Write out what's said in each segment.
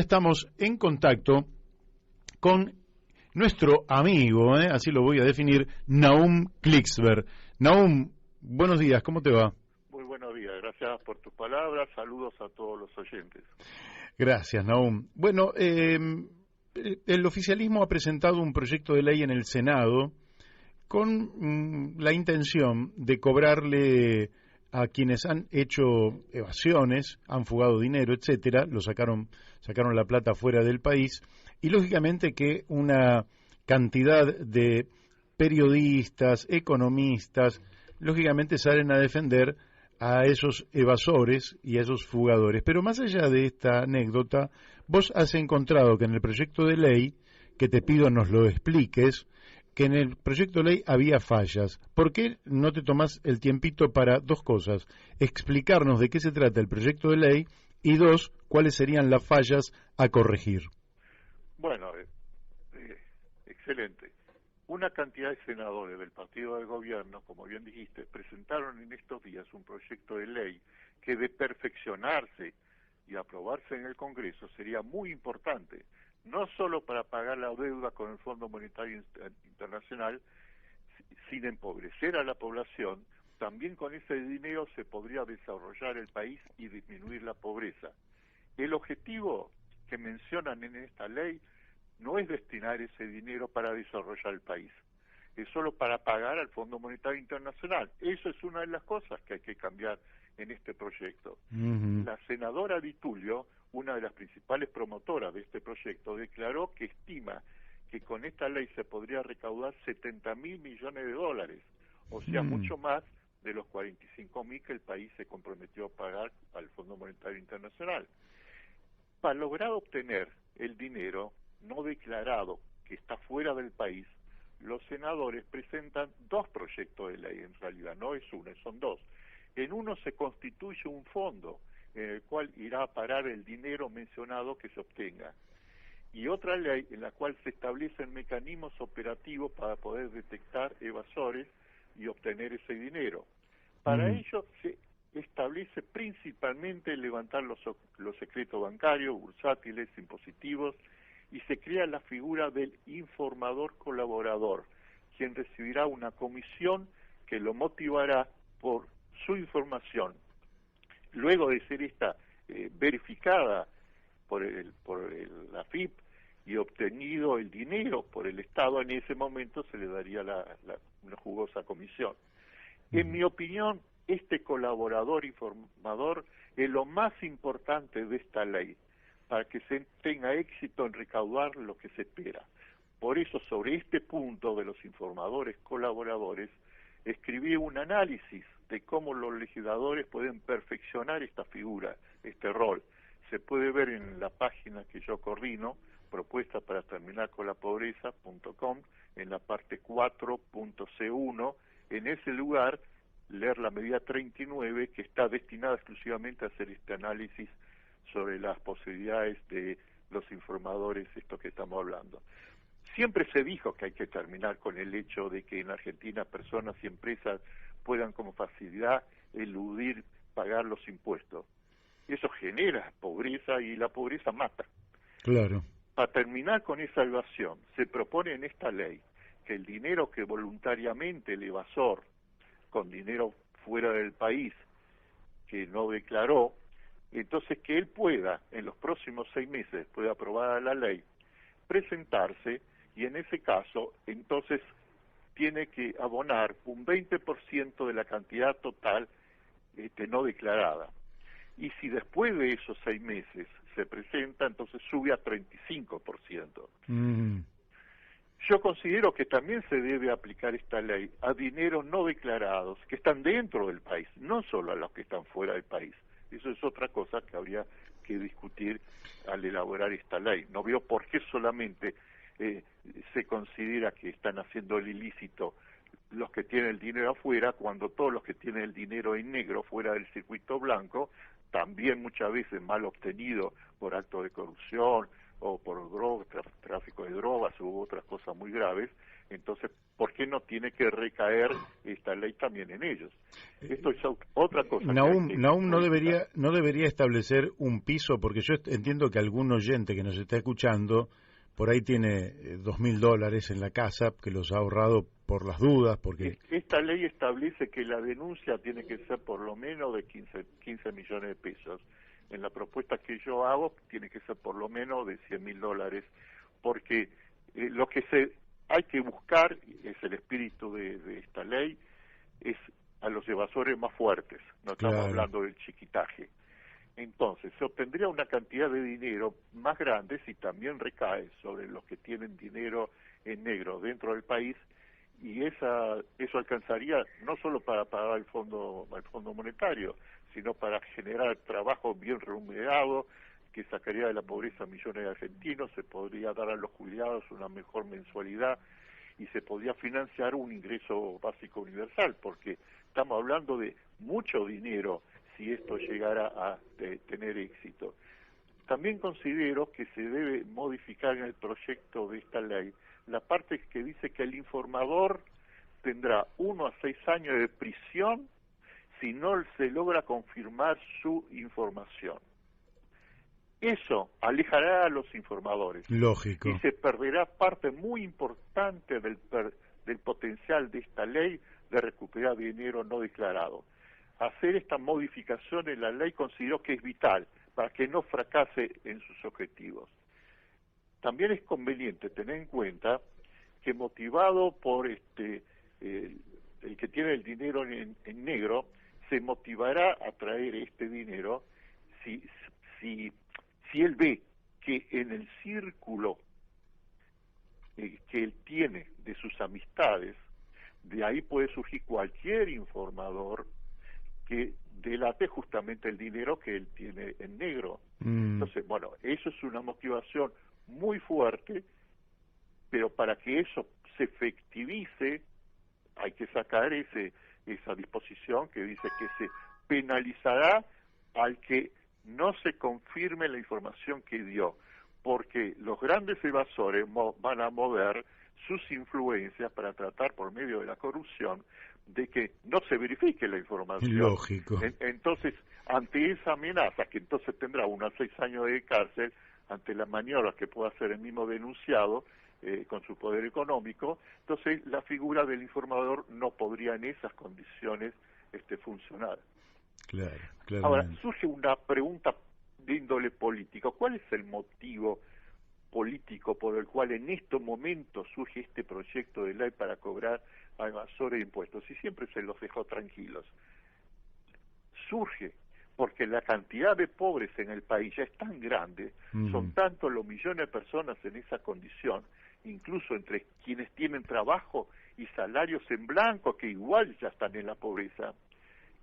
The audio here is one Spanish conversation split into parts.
estamos en contacto con nuestro amigo, así lo voy a definir, Nahum Klicksberg. Nahum, buenos días, ¿cómo te va? Muy buenos días, gracias por tus palabras, saludos a todos los oyentes. Gracias, Nahum. Bueno, el oficialismo ha presentado un proyecto de ley en el Senado con la intención de cobrarle a quienes han hecho evasiones, han fugado dinero, etcétera, sacaron la plata fuera del país, y lógicamente que una cantidad de periodistas, economistas, lógicamente salen a defender a esos evasores y a esos fugadores. Pero más allá de esta anécdota, vos has encontrado que en el proyecto de ley, que te pido nos lo expliques, que en el proyecto de ley había fallas. ¿Por qué no te tomás el tiempito para dos cosas? Explicarnos de qué se trata el proyecto de ley y dos, cuáles serían las fallas a corregir. Bueno, excelente. Una cantidad de senadores del partido del gobierno, como bien dijiste, presentaron en estos días un proyecto de ley que de perfeccionarse y aprobarse en el Congreso sería muy importante, no solo para pagar la deuda con el Fondo Monetario Internacional, sin empobrecer a la población, también con ese dinero se podría desarrollar el país y disminuir la pobreza. El objetivo que mencionan en esta ley no es destinar ese dinero para desarrollar el país, es solo para pagar al Fondo Monetario Internacional. Eso es una de las cosas que hay que cambiar en este proyecto. La senadora Di Tullio, una de las principales promotoras de este proyecto, declaró que estima que con esta ley se podría recaudar 70.000 millones de dólares, o sea, mucho más de los 45.000 que el país se comprometió a pagar al Fondo Monetario Internacional. Para lograr obtener el dinero no declarado que está fuera del país, los senadores presentan dos proyectos de ley, en realidad no es uno, son dos. En uno se constituye un fondo en el cual irá a parar el dinero mencionado que se obtenga, y otra ley en la cual se establecen mecanismos operativos para poder detectar evasores y obtener ese dinero. Para ello se establece principalmente levantar los secretos bancarios, bursátiles, impositivos, y se crea la figura del informador colaborador, quien recibirá una comisión que lo motivará por su información. Luego de ser esta verificada por la AFIP y obtenido el dinero por el Estado, en ese momento se le daría una jugosa comisión. En mi opinión, este colaborador informador es lo más importante de esta ley, para que se tenga éxito en recaudar lo que se espera. Por eso, sobre este punto de los informadores colaboradores, escribí un análisis de cómo los legisladores pueden perfeccionar esta figura, este rol. Se puede ver en la página que yo coordino, propuesta para terminar con la pobreza.com, en la parte 4.c1, en ese lugar leer la medida 39 que está destinada exclusivamente a hacer este análisis sobre las posibilidades de los informadores, esto que estamos hablando. Siempre se dijo que hay que terminar con el hecho de que en Argentina personas y empresas puedan con facilidad eludir pagar los impuestos. Eso genera pobreza y la pobreza mata. Claro. Para terminar con esa evasión, se propone en esta ley que el dinero que voluntariamente el evasor, con dinero fuera del país, que no declaró, entonces que él pueda, en los próximos 6 meses, después de aprobada la ley, presentarse, y en ese caso, entonces, tiene que abonar un 20% de la cantidad total no declarada. Y si después de esos 6 meses se presenta, entonces sube a 35%. Yo considero que también se debe aplicar esta ley a dineros no declarados que están dentro del país, no solo a los que están fuera del país. Eso es otra cosa que habría que discutir al elaborar esta ley. No veo por qué solamente se considera que están haciendo el ilícito los que tienen el dinero afuera, cuando todos los que tienen el dinero en negro fuera del circuito blanco, también muchas veces mal obtenido por actos de corrupción o por tráfico de drogas u otras cosas muy graves. Entonces, ¿por qué no tiene tiene que recaer esta ley también en ellos. Esto es otra cosa. Nahum no debería establecer un piso, porque yo entiendo que algún oyente que nos está escuchando por ahí tiene $2.000 en la casa que los ha ahorrado por las dudas, porque esta ley establece que la denuncia tiene que ser por lo menos de 15 millones de pesos. En la propuesta que yo hago tiene que ser por lo menos de $100.000, porque lo que hay que buscar, es el espíritu de esta ley, es a los evasores más fuertes, no estamos hablando del chiquitaje. Entonces, se obtendría una cantidad de dinero más grande si también recae sobre los que tienen dinero en negro dentro del país, y eso alcanzaría no solo para pagar al Fondo Monetario, sino para generar trabajo bien remunerado, que sacaría de la pobreza a millones de argentinos, se podría dar a los jubilados una mejor mensualidad y se podría financiar un ingreso básico universal, porque estamos hablando de mucho dinero si esto llegara a tener éxito. También considero que se debe modificar en el proyecto de esta ley la parte que dice que el informador tendrá 1 a 6 años de prisión si no se logra confirmar su información. Eso alejará a los informadores. Lógico. Y se perderá parte muy importante del potencial de esta ley de recuperar dinero no declarado. Hacer esta modificación en la ley considero que es vital para que no fracase en sus objetivos. También es conveniente tener en cuenta que, motivado por el que tiene el dinero en negro, se motivará a traer este dinero si él ve que en el círculo que él tiene de sus amistades, de ahí puede surgir cualquier informador que delate justamente el dinero que él tiene en negro. Entonces, bueno, eso es una motivación muy fuerte, pero para que eso se efectivice hay que sacar esa disposición que dice que se penalizará al que no se confirme la información que dio, porque los grandes evasores van a mover sus influencias para tratar por medio de la corrupción de que no se verifique la información. Lógico. Entonces, ante esa amenaza, que entonces tendrá 1 a 6 años de cárcel, ante las maniobras que pueda hacer el mismo denunciado con su poder económico, entonces la figura del informador no podría en esas condiciones funcionar. Claro. Ahora, surge una pregunta de índole político. ¿Cuál es el motivo político por el cual en estos momentos surge este proyecto de ley para cobrar a evasores de impuestos? Y siempre se los dejó tranquilos. Surge porque la cantidad de pobres en el país ya es tan grande, son tantos los millones de personas en esa condición, incluso entre quienes tienen trabajo y salarios en blanco, que igual ya están en la pobreza,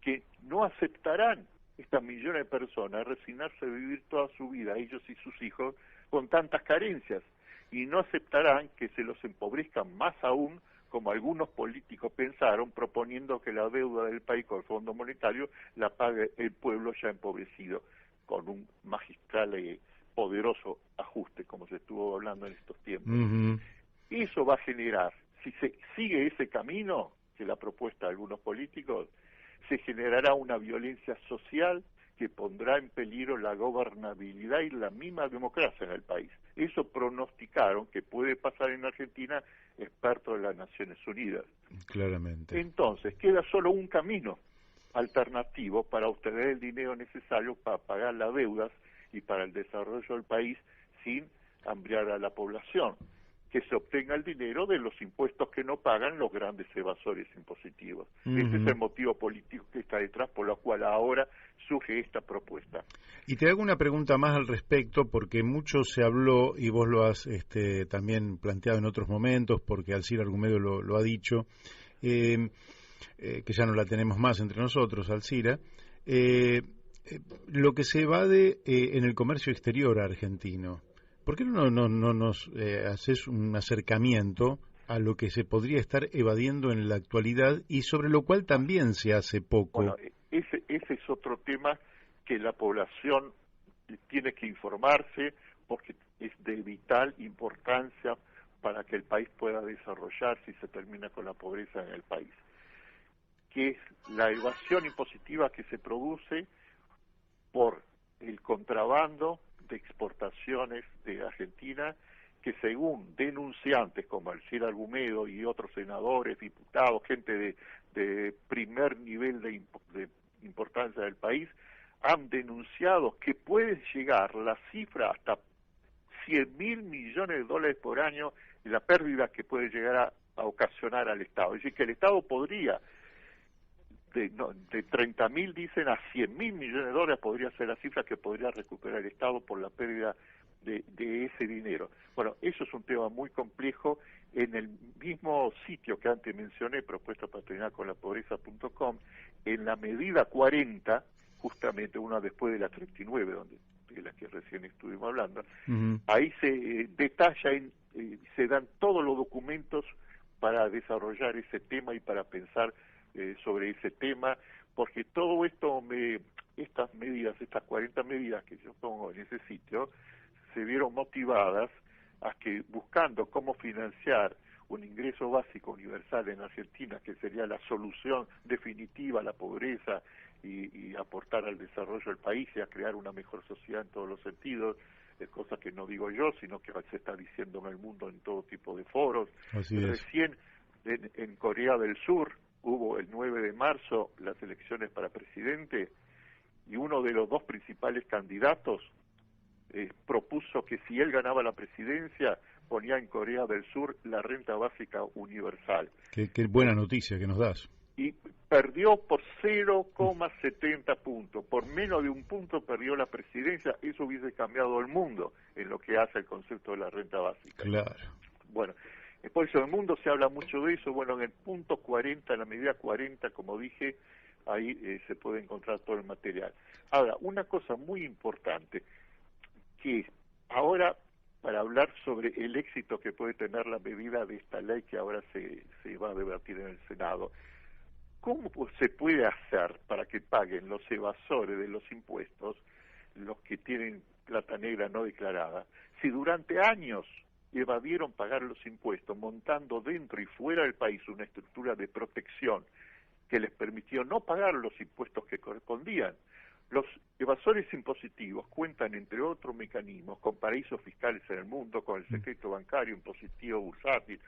que no aceptarán estas millones de personas resignarse a vivir toda su vida, ellos y sus hijos, con tantas carencias, y no aceptarán que se los empobrezcan más aún, como algunos políticos pensaron, proponiendo que la deuda del país con el Fondo Monetario la pague el pueblo ya empobrecido, con un magistral y poderoso ajuste, como se estuvo hablando en estos tiempos. Eso va a generar, si se sigue ese camino, que es la propuesta de algunos políticos, se generará una violencia social que pondrá en peligro la gobernabilidad y la misma democracia en el país. Eso pronosticaron que puede pasar en Argentina expertos de las Naciones Unidas. Claramente. Entonces, queda solo un camino alternativo para obtener el dinero necesario para pagar las deudas y para el desarrollo del país sin hambriar a la población, que se obtenga el dinero de los impuestos que no pagan los grandes evasores impositivos. Ese es el motivo político que está detrás, por lo cual ahora surge esta propuesta. Y te hago una pregunta más al respecto, porque mucho se habló, y vos lo has también planteado en otros momentos, porque Alcira Argumedo lo ha dicho, que ya no la tenemos más entre nosotros, Alcira, lo que se evade en el comercio exterior argentino. ¿Por qué no nos haces un acercamiento a lo que se podría estar evadiendo en la actualidad y sobre lo cual también se hace poco? Bueno, ese es otro tema que la población tiene que informarse, porque es de vital importancia para que el país pueda desarrollarse y se termina con la pobreza en el país, que es la evasión impositiva que se produce por el contrabando de exportaciones de Argentina, que según denunciantes como Alcira Argumedo y otros senadores, diputados, gente de primer nivel de importancia del país, han denunciado que puede llegar la cifra hasta 100.000 millones de dólares por año y la pérdida que puede llegar a ocasionar al Estado. Es decir, que el Estado podría, de 30.000 dicen a 100.000 millones de dólares podría ser la cifra que podría recuperar el Estado por la pérdida de ese dinero. Bueno, eso es un tema muy complejo. En el mismo sitio que antes mencioné, propuesta para terminar con la pobreza.com, en la medida 40, justamente una después de la 39, de la que recién estuvimos hablando, ahí se detalla, se dan todos los documentos para desarrollar ese tema y para pensar sobre ese tema, porque todo esto, estas medidas, estas 40 medidas que yo pongo en ese sitio, se vieron motivadas a que, buscando cómo financiar un ingreso básico universal en Argentina, que sería la solución definitiva a la pobreza y aportar al desarrollo del país y a crear una mejor sociedad en todos los sentidos, cosa que no digo yo, sino que se está diciendo en el mundo en todo tipo de foros. Recién en Corea del Sur hubo el 9 de marzo las elecciones para presidente y uno de los dos principales candidatos propuso que si él ganaba la presidencia ponía en Corea del Sur la renta básica universal. Qué buena noticia que nos das. Y perdió por 0,70 puntos, por menos de un punto perdió la presidencia. Eso hubiese cambiado el mundo en lo que hace el concepto de la renta básica. Claro. Bueno, por eso en el mundo se habla mucho de eso. Bueno, en el punto 40, en la medida 40, como dije, ahí se puede encontrar todo el material. Ahora, una cosa muy importante, que ahora, para hablar sobre el éxito que puede tener la medida de esta ley que ahora se va a debatir en el Senado, ¿cómo se puede hacer para que paguen los evasores de los impuestos, los que tienen plata negra no declarada, si durante años evadieron pagar los impuestos, montando dentro y fuera del país una estructura de protección que les permitió no pagar los impuestos que correspondían? Los evasores impositivos cuentan, entre otros mecanismos, con paraísos fiscales en el mundo, con el secreto bancario, impositivo bursátil,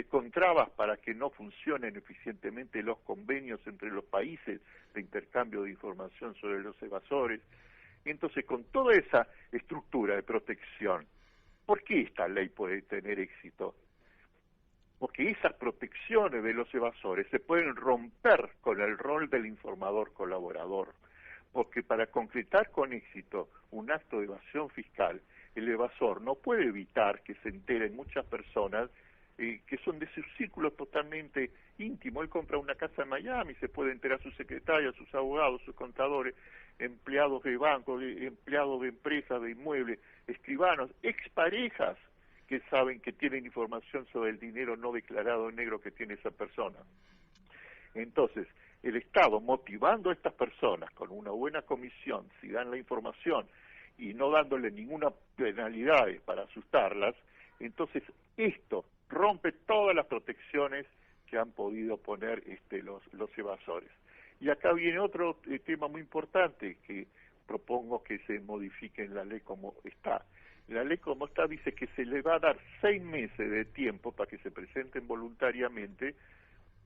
con trabas para que no funcionen eficientemente los convenios entre los países de intercambio de información sobre los evasores. Entonces, con toda esa estructura de protección, ¿por qué esta ley puede tener éxito? Porque esas protecciones de los evasores se pueden romper con el rol del informador colaborador. Porque para concretar con éxito un acto de evasión fiscal, el evasor no puede evitar que se enteren muchas personas que son de su círculo totalmente íntimo. Él compra una casa en Miami, se puede enterar sus secretarios, sus abogados, sus contadores, empleados de bancos, empleados de empresas, de inmuebles, escribanos, exparejas que saben que tienen información sobre el dinero no declarado en negro que tiene esa persona. Entonces, el Estado, motivando a estas personas con una buena comisión, si dan la información y no dándole ninguna penalidad para asustarlas, entonces esto rompe todas las protecciones que han podido poner los evasores. Y acá viene otro tema muy importante que propongo que se modifique en la ley como está. La ley como está dice que se le va a dar 6 meses de tiempo para que se presenten voluntariamente.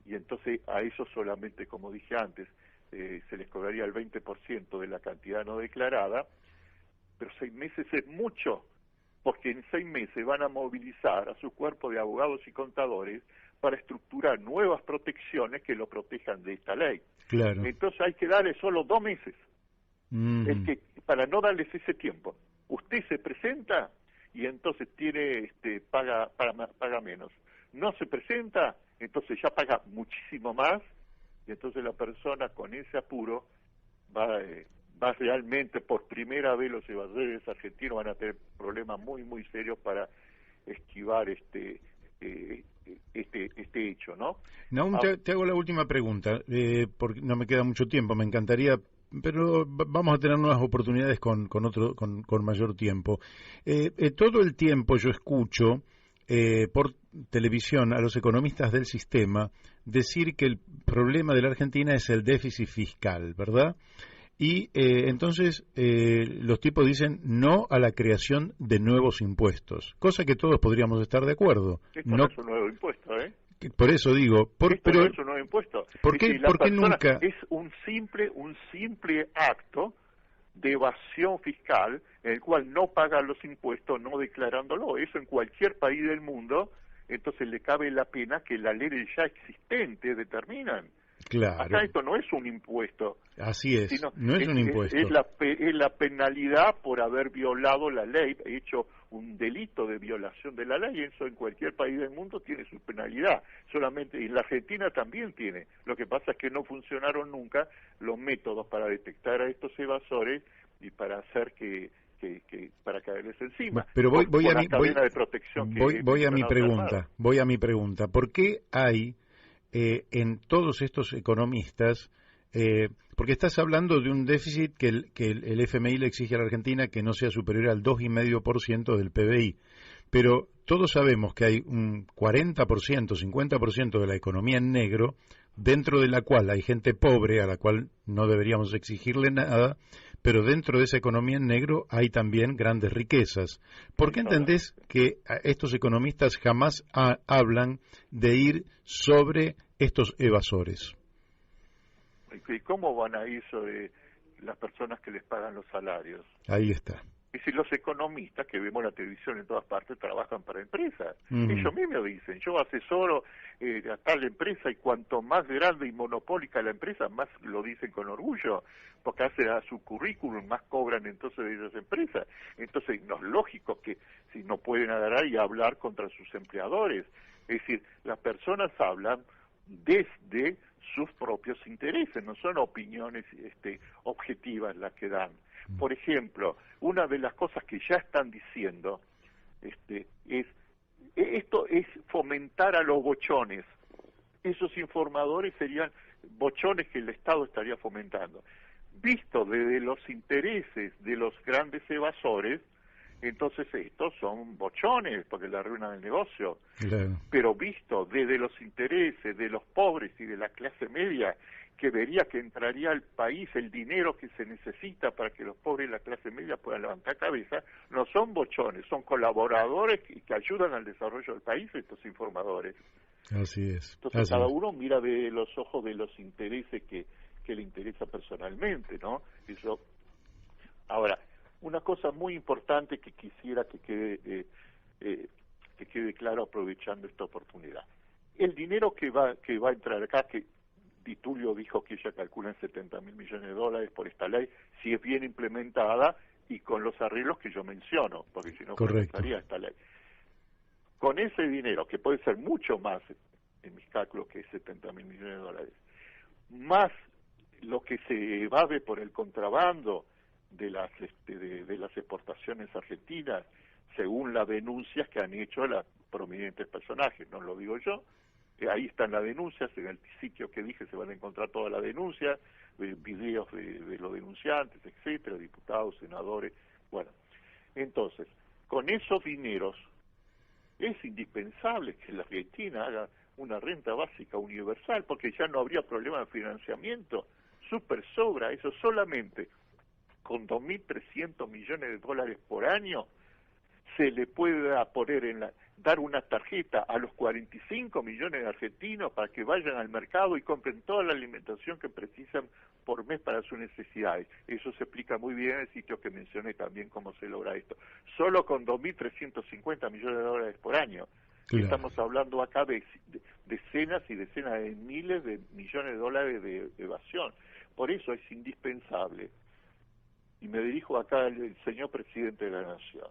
Y entonces a eso solamente, como dije antes, se les cobraría el 20% de la cantidad no declarada, pero 6 meses es mucho, porque en 6 meses van a movilizar a su cuerpo de abogados y contadores para estructurar nuevas protecciones que lo protejan de esta ley. Claro. Entonces hay que darle solo 2 meses, para no darles ese tiempo. Usted se presenta y entonces paga menos. No se presenta, entonces ya paga muchísimo más, y entonces la persona con ese apuro va realmente, por primera vez los evasores argentinos van a tener problemas muy, muy serios para esquivar este hecho, ¿no? Nahum, te hago la última pregunta, porque no me queda mucho tiempo, me encantaría, pero vamos a tener nuevas oportunidades con mayor tiempo. Todo el tiempo yo escucho por televisión a los economistas del sistema decir que el problema de la Argentina es el déficit fiscal, ¿verdad? Y entonces los tipos dicen no a la creación de nuevos impuestos, cosa que todos podríamos estar de acuerdo. Esto no es un nuevo impuesto, ¿eh? Por eso digo, Esto no es un nuevo impuesto. ¿Por qué nunca? Es un simple acto de evasión fiscal en el cual no paga los impuestos no declarándolo. Eso en cualquier país del mundo, entonces le cabe la pena que la ley ya existente determinan. Claro. Acá esto no es un impuesto. Así es, sino no es un impuesto. Es la penalidad por haber violado la ley, hecho un delito de violación de la ley. Eso en cualquier país del mundo tiene su penalidad. Solamente en la Argentina también tiene. Lo que pasa es que no funcionaron nunca los métodos para detectar a estos evasores y para hacer para caerles encima. Pero voy a mi pregunta. ¿Por qué hay en todos estos economistas, porque estás hablando de un déficit que el FMI le exige a la Argentina que no sea superior al 2,5% del PBI, pero todos sabemos que hay un 40%, 50% de la economía en negro, dentro de la cual hay gente pobre a la cual no deberíamos exigirle nada, pero dentro de esa economía en negro hay también grandes riquezas. ¿Por qué entendés que estos economistas jamás hablan de ir sobre estos evasores? ¿Y cómo van a ir sobre las personas que les pagan los salarios? Ahí está. Es decir, los economistas que vemos la televisión en todas partes trabajan para empresas. Ellos mismos dicen, yo asesoro a tal empresa y cuanto más grande y monopólica la empresa, más lo dicen con orgullo, porque hace a su currículum, más cobran entonces de esas empresas. Entonces no es lógico que si no pueden agarrar y hablar contra sus empleadores. Es decir, las personas hablan desde sus propios intereses, no son opiniones objetivas las que dan. Por ejemplo, una de las cosas que ya están diciendo esto es fomentar a los bochones. Esos informadores serían bochones que el Estado estaría fomentando. Visto desde los intereses de los grandes evasores, entonces estos son bochones porque le arruinan el negocio. Claro. Pero visto desde los intereses de los pobres y de la clase media, que vería que entraría al país el dinero que se necesita para que los pobres y la clase media puedan levantar cabeza, no son bochones, son colaboradores que ayudan al desarrollo del país, estos informadores. Así es. Entonces cada uno mira de los ojos de los intereses que le interesa personalmente, ¿no? Eso. Ahora, una cosa muy importante que quisiera que quede claro aprovechando esta oportunidad. El dinero que va a entrar acá, que Di Tulio dijo que ella calcula en $70.000 millones por esta ley, si es bien implementada y con los arreglos que yo menciono, porque si no estaría esta ley. Con ese dinero, que puede ser mucho más en mis cálculos que $70.000 millones, más lo que se evade por el contrabando de las exportaciones argentinas, según las denuncias que han hecho las prominentes personajes, no lo digo yo, ahí están las denuncias, en el sitio que dije se van a encontrar todas las denuncias, videos de los denunciantes, etcétera, diputados, senadores, bueno. Entonces, con esos dineros es indispensable que la Argentina haga una renta básica universal, porque ya no habría problema de financiamiento, sobra, eso solamente con $2.300 millones por año se le puede dar una tarjeta a los 45 millones de argentinos para que vayan al mercado y compren toda la alimentación que precisan por mes para sus necesidades. Eso se explica muy bien en el sitio que mencioné también cómo se logra esto. Solo con $2.350 millones por año. Claro. Estamos hablando acá de decenas y decenas de miles de millones de dólares de evasión. Por eso es indispensable, y me dirijo acá al señor presidente de la Nación.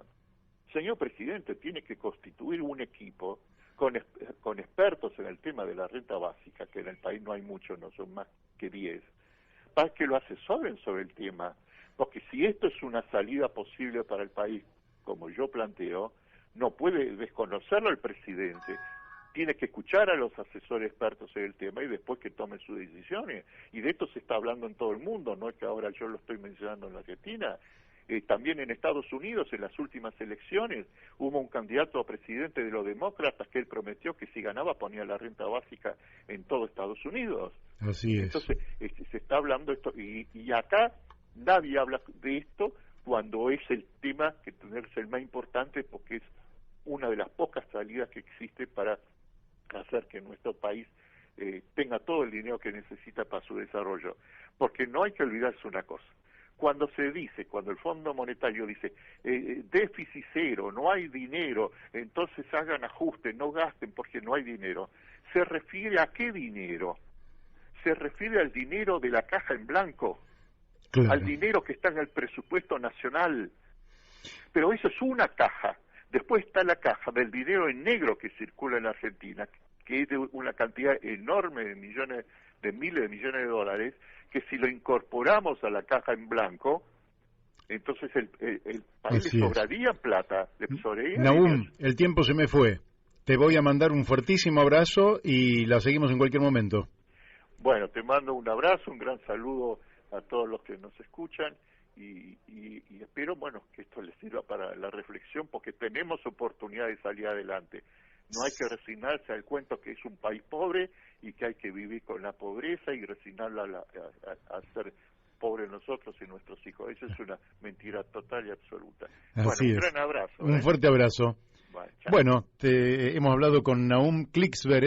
Señor presidente, tiene que constituir un equipo con expertos en el tema de la renta básica, que en el país no hay muchos, no son más que 10, para que lo asesoren sobre el tema. Porque si esto es una salida posible para el país, como yo planteo, no puede desconocerlo el presidente. Tiene que escuchar a los asesores expertos en el tema y después que tomen sus decisiones. Y de esto se está hablando en todo el mundo, no es que ahora yo lo estoy mencionando en la Argentina. También en Estados Unidos, en las últimas elecciones, hubo un candidato a presidente de los demócratas que él prometió que si ganaba ponía la renta básica en todo Estados Unidos. Así es. Entonces, se está hablando esto, y acá nadie habla de esto cuando es el tema que tener el más importante, porque es una de las pocas salidas que existe para hacer que nuestro país tenga todo el dinero que necesita para su desarrollo. Porque no hay que olvidarse una cosa. Cuando el Fondo Monetario dice déficit cero, no hay dinero, entonces hagan ajustes, no gasten porque no hay dinero, ¿se refiere a qué dinero? Se refiere al dinero de la caja en blanco, claro, al dinero que está en el presupuesto nacional. Pero eso es una caja. Después está la caja del dinero en negro que circula en la Argentina, que es de una cantidad enorme de miles de millones de dólares, que si lo incorporamos a la caja en blanco, entonces el país le sobraría plata. Nahum, el tiempo se me fue. Te voy a mandar un fuertísimo abrazo y la seguimos en cualquier momento. Bueno, te mando un abrazo, un gran saludo a todos los que nos escuchan y espero, bueno, que esto les sirva para la reflexión, porque tenemos oportunidad de salir adelante. No hay que resignarse al cuento que es un país pobre y que hay que vivir con la pobreza y resignarla a ser pobres nosotros y nuestros hijos. Eso es una mentira total y absoluta. Así bueno, un es. gran abrazo. Un fuerte abrazo. Bueno, hemos hablado con Nahum Klicksberg.